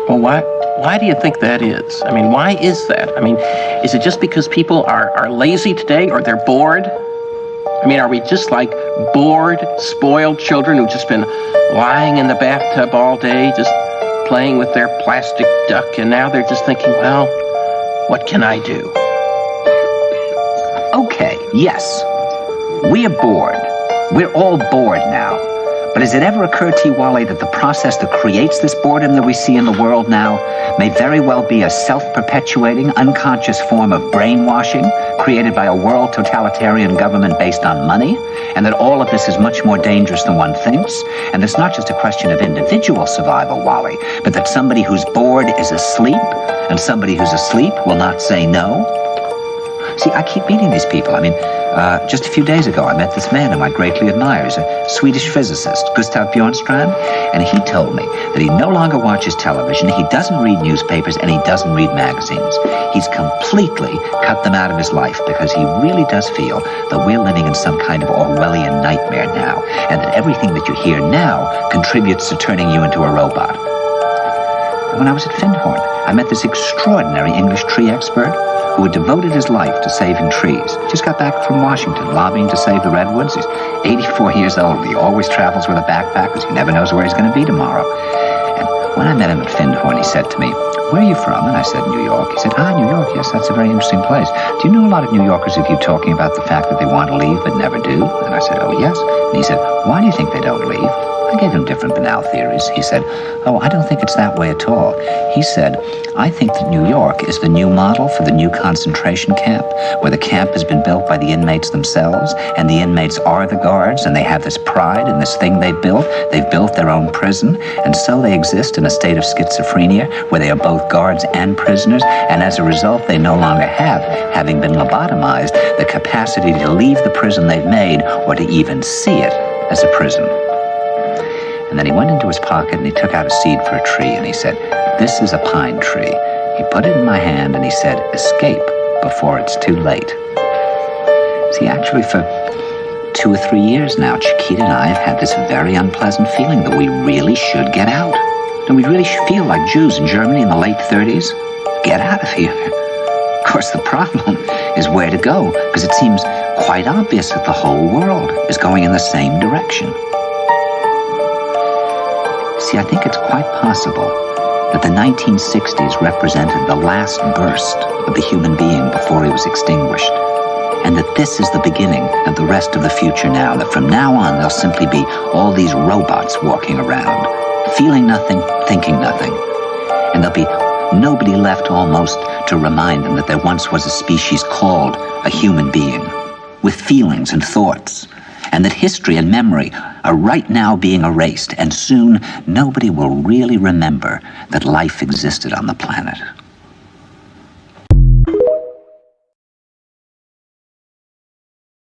Well, why do you think that is? I mean, why is that? I mean, is it just because people are lazy today or they're bored? I mean, are we just like bored, spoiled children who've just been lying in the bathtub all day, just playing with their plastic duck, and now they're just thinking, well, what can I do? Okay, yes, we are bored. We're all bored now. But has it ever occurred to you, Wally, that the process that creates this boredom that we see in the world now may very well be a self-perpetuating, unconscious form of brainwashing created by a world totalitarian government based on money, and that all of this is much more dangerous than one thinks, and it's not just a question of individual survival, Wally, but that somebody who's bored is asleep, and somebody who's asleep will not say no? See, I keep meeting these people. I mean, just a few days ago, I met this man whom I greatly admire. He's a Swedish physicist, Gustav Bjornstrand, and he told me that he no longer watches television, he doesn't read newspapers, and he doesn't read magazines. He's completely cut them out of his life because he really does feel that we're living in some kind of Orwellian nightmare now, and that everything that you hear now contributes to turning you into a robot. And when I was at Findhorn, I met this extraordinary English tree expert who had devoted his life to saving trees. Just got back from Washington, lobbying to save the redwoods. He's 84 years old. He always travels with a backpack because he never knows where he's going to be tomorrow. And when I met him at Findhorn, he said to me, "Where are you from?" And I said, "New York." He said, "New York, yes, that's a very interesting place. Do you know a lot of New Yorkers who keep talking about the fact that they want to leave but never do?" And I said, "Oh, yes." And he said, "Why do you think they don't leave?" I gave him different banal theories. He said, "Oh, I don't think it's that way at all." He said, "I think that New York is the new model for the new concentration camp, where the camp has been built by the inmates themselves, and the inmates are the guards, and they have this pride in this thing they've built. They've built their own prison, and so they exist in a state of schizophrenia, where they are both guards and prisoners, and as a result, they no longer have, having been lobotomized, the capacity to leave the prison they've made, or to even see it as a prison." And then he went into his pocket and he took out a seed for a tree and he said, "This is a pine tree." He put it in my hand and he said, "Escape before it's too late." See, actually for 2 or 3 years now, Chiquita and I have had this very unpleasant feeling that we really should get out. And we really should feel like Jews in Germany in the late 30s. Get out of here. Of course, the problem is where to go, because it seems quite obvious that the whole world is going in the same direction. See, I think it's quite possible that the 1960s represented the last burst of the human being before he was extinguished, and that this is the beginning of the rest of the future now, that from now on there'll simply be all these robots walking around, feeling nothing, thinking nothing, and there'll be nobody left almost to remind them that there once was a species called a human being, with feelings and thoughts, and that history and memory are right now being erased, and soon nobody will really remember that life existed on the planet.